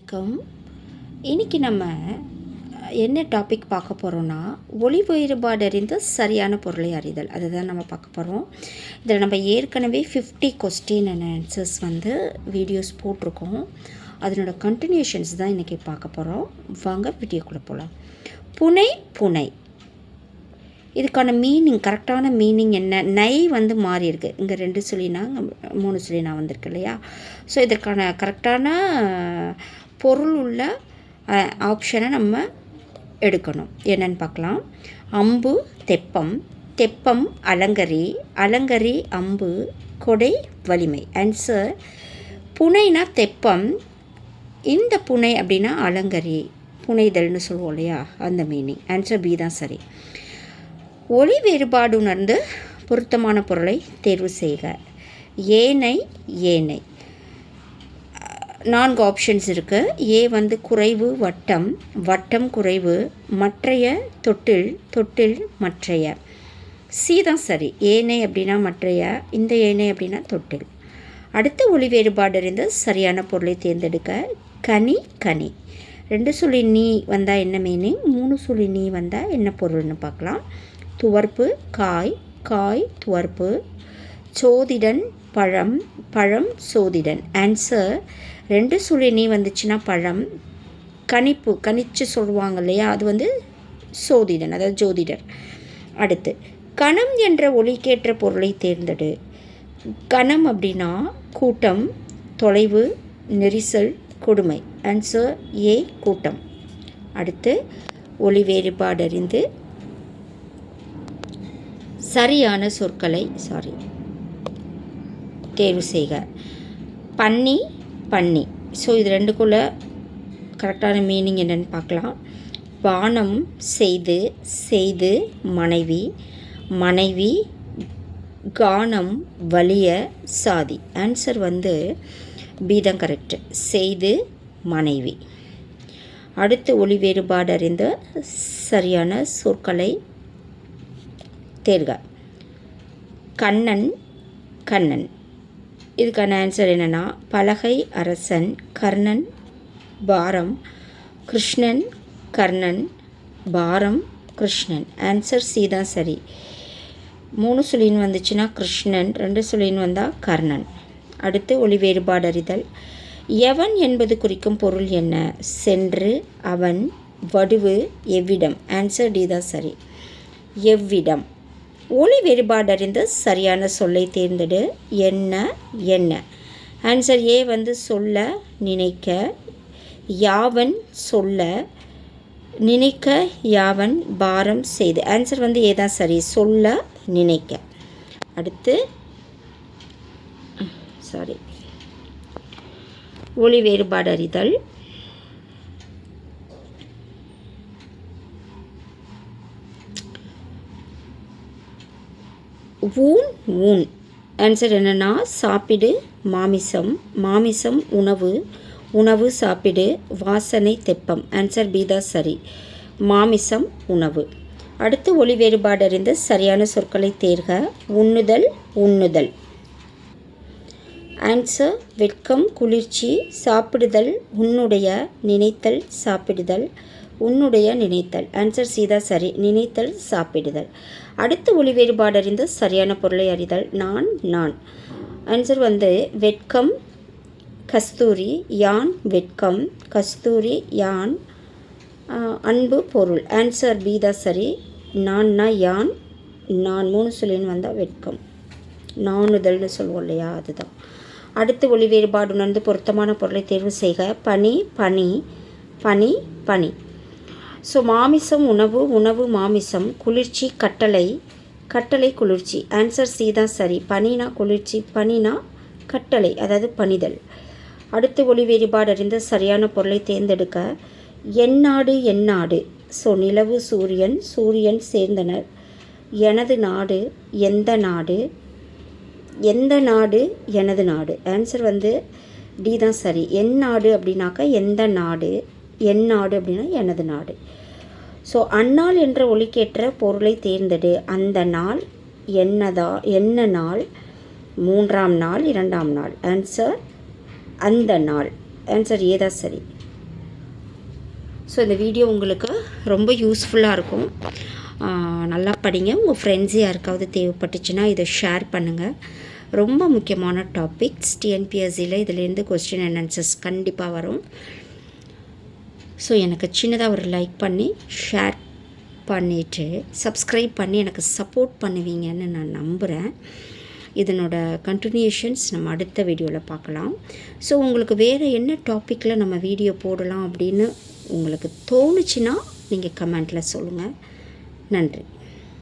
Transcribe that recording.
வணக்கம். இன்றைக்கி நம்ம என்ன டாபிக் பார்க்க போகிறோன்னா, ஒளி வேறுபாடு அறிந்து சரியான பொருளை அறிதல். அதுதான் நம்ம பார்க்க போகிறோம். இதில் நம்ம ஏற்கனவே 50 கொஸ்டின் அண்ட் ஆன்சர்ஸ் வீடியோஸ் போட்டிருக்கோம். அதனோட கண்டினியூஷன்ஸ் தான் இன்றைக்கி பார்க்க போகிறோம். வாங்க வீடியோக்குள்ளே போகலாம். புனை புனை இதுக்கான மீனிங், கரெக்டான மீனிங் என்ன? நை மாறி இருக்குது. இங்கே 2 சொல்லினா 3 சொல்லினா வந்திருக்கு இல்லையா? ஸோ இதற்கான கரெக்டான பொருள் உள்ள ஆப்ஷனை நம்ம எடுக்கணும். என்னன்னு பார்க்கலாம். அம்பு தெப்பம், தெப்பம் அலங்கரி, அலங்கரி அம்பு, கொடை வலிமை. ஆன்சர் புனைனா தெப்பம், இந்த புனை அப்படின்னா அலங்கரி, புனைதல்னு சொல்லுவோம் இல்லையா, அந்த மீனிங். ஆன்சர் பி தான் சரி. ஒளி வேறுபாடு உணர்ந்து பொருத்தமான பொருளை தேர்வு செய்க. ஏனை ஏனை 4 ஆப்ஷன்ஸ் இருக்குது. ஏ குறைவு வட்டம், வட்டம் குறைவு, மற்றைய தொட்டில், தொட்டில் மற்றைய. சி தான் சரி. ஏனை அப்படின்னா மற்றைய, இந்த ஏனை அப்படின்னா தொட்டில். அடுத்து ஒளி வேறுபாடு அறிந்து சரியான பொருளை தேர்ந்தெடுக்க. கனி கனி 2 சொல்லி நீ வந்தால் என்ன மீனிங், 3 சொல்லி நீ வந்தால் என்ன பொருள்னு பார்க்கலாம். துவர்ப்பு காய், காய் துவர்ப்பு, சோதிடன் பழம், பழம் சோதிடன். ஆன்சர் 2 சொல்லி நீ வந்துச்சுன்னா பழம், கணிப்பு கணிச்சு சொல்லுவாங்க இல்லையா, அது சோதிடன், அதாவது ஜோதிடர். அடுத்து கணம் என்ற ஒலிக்கேற்ற பொருளை தேர்ந்தெடு. கணம் அப்படின்னா கூட்டம், தொலைவு, நெரிசல், கொடுமை. ஆன்சர் ஏ கூட்டம். அடுத்து ஒலி வேறுபாடு அறிந்து சரியான சொற்களை தேர்வு செய்க. பன்னி பன்னி. ஸோ இது 2க்குள்ள கரெக்டான மீனிங் என்னென்னு பார்க்கலாம். பானம் செய்து, செய்து மனைவி, மனைவி கானம் வலிய சாதி. ஆன்சர் பி தான் கரெக்டு, செய்து மனைவி. அடுத்து ஒளி வேறுபாடு அறிந்த சரியான சொற்களை தேர்க. கண்ணன் கண்ணன். இதுக்கான ஆன்சர் என்னென்னா பலகை அரசன், கர்ணன் பாரம், கிருஷ்ணன் கர்ணன், பாரம் கிருஷ்ணன். ஆன்சர் சி தான் சரி. 3 சொல்லின்னு வந்துச்சுன்னா கிருஷ்ணன், 2 சொல்லின்னு வந்தால் கர்ணன். அடுத்து ஒளி வேறுபாடு அறிதல். எவன் என்பது குறிக்கும் பொருள் என்ன? சென்று, அவன், வடுவு, எவ்விடம். ஆன்சர் டி தான் சரி, எவ்விடம். ஒளி வேறுபாடு அறிந்து சரியான சொல்லை தேர்ந்தெடு. என்ன என்ன. ஆன்சர் ஏ சொல்ல நினைக்க, யாவன் சொல்ல நினைக்க, யாவன் பாரம் செய்து. ஆன்சர் ஏ தான் சரி, சொல்ல நினைக்க. அடுத்து ஒளி வேறுபாடு அறிதல். ஊன் ஊன். ஆன்சர் என்னென்னா சாப்பிடு மாமிசம், மாமிசம் உணவு, உணவு சாப்பிடு, வாசனை தெப்பம். ஆன்சர் பி தான் சரி, மாமிசம் உணவு. அடுத்து ஒளி வேறுபாடு அறிந்து சரியான சொற்களை தேர்க. உண்ணுதல் உண்ணுதல். ஆன்சர் வெட்கம் குளிர்ச்சி, சாப்பிடுதல் உன்னுடைய, நினைத்தல் சாப்பிடுதல், உன்னுடைய நினைத்தல். ஆன்சர் சி தான் சரி, நினைத்தல் சாப்பிடுதல். அடுத்து ஒளி வேறுபாடு அறிந்து சரியான பொருளை அறிதல். நான் நான். ஆன்சர் வெட்கம் கஸ்தூரி, யான் வெட்கம், கஸ்தூரி யான், அன்பு பொருள். ஆன்சர் பி தான் சரி, நான்னா யான், நான் 3 சொல்லின்னு வந்தால் வெட்கம், நாணுதல்னு சொல்லுவோம் இல்லையா, அதுதான். அடுத்து ஒளி வேறுபாடு உணர்ந்து பொருத்தமான பொருளை தேர்வு செய்க. பனி பனி, பனி பனி. ஸோ மாமிசம் உணவு, உணவு மாமிசம், குளிர்ச்சி கட்டளை, கட்டளை குளிர்ச்சி. ஆன்சர் சி தான் சரி, பனினா குளிர்ச்சி, பனினா கட்டளை, அதாவது பணிதல். அடுத்து ஒளி வேறுபாடு அறிந்த சரியான பொருளை தேர்ந்தெடுக்க. எந்நாடு எந்நாடு. ஸோ நிலவு சூரியன், சூரியன் சேர்ந்தனர். எனது நாடு எந்த நாடு, எந்த நாடு எனது நாடு. ஆன்சர் டி தான் சரி, என் நாடு அப்படின்னாக்கா எந்த நாடு, என் நாடு அப்படின்னா எனது நாடு. ஸோ அந்நாள் என்ற ஒலிக்கேற்ற பொருளை தேர்ந்தெடு. அந்த நாள் என்னதா, என்ன நாள், 3ஆம் நாள், 2ஆம் நாள். ஆன்சர் அந்த நாள். ஆன்சர் ஏதா சரி. ஸோ இந்த வீடியோ உங்களுக்கு ரொம்ப யூஸ்ஃபுல்லாக இருக்கும். நல்லா படிங்க. உங்கள் ஃப்ரெண்ட்ஸ் யாருக்காவது தேவைப்பட்டுச்சுன்னா இதை ஷேர் பண்ணுங்கள். ரொம்ப முக்கியமான டாபிக்ஸ் டிஎன்பிஎஸ்சியில் இதுலேருந்து கொஸ்டின் அண்ட் ஆன்சர்ஸ் கண்டிப்பாக வரும். ஸோ எனக்கு சின்னதாக ஒரு லைக் பண்ணி ஷேர் பண்ணிவிட்டு சப்ஸ்கிரைப் பண்ணி எனக்கு சப்போர்ட் பண்ணுவீங்கன்னு நான் நம்புகிறேன். இதனோட கண்டினியூஷன்ஸ் நம்ம அடுத்த வீடியோவில் பார்க்கலாம். ஸோ உங்களுக்கு வேறு என்ன டாப்பிக்கில் நம்ம வீடியோ போடலாம் அப்படின்னு உங்களுக்கு தோணுச்சுன்னா நீங்கள் கமெண்ட்டில் சொல்லுங்கள். நன்றி.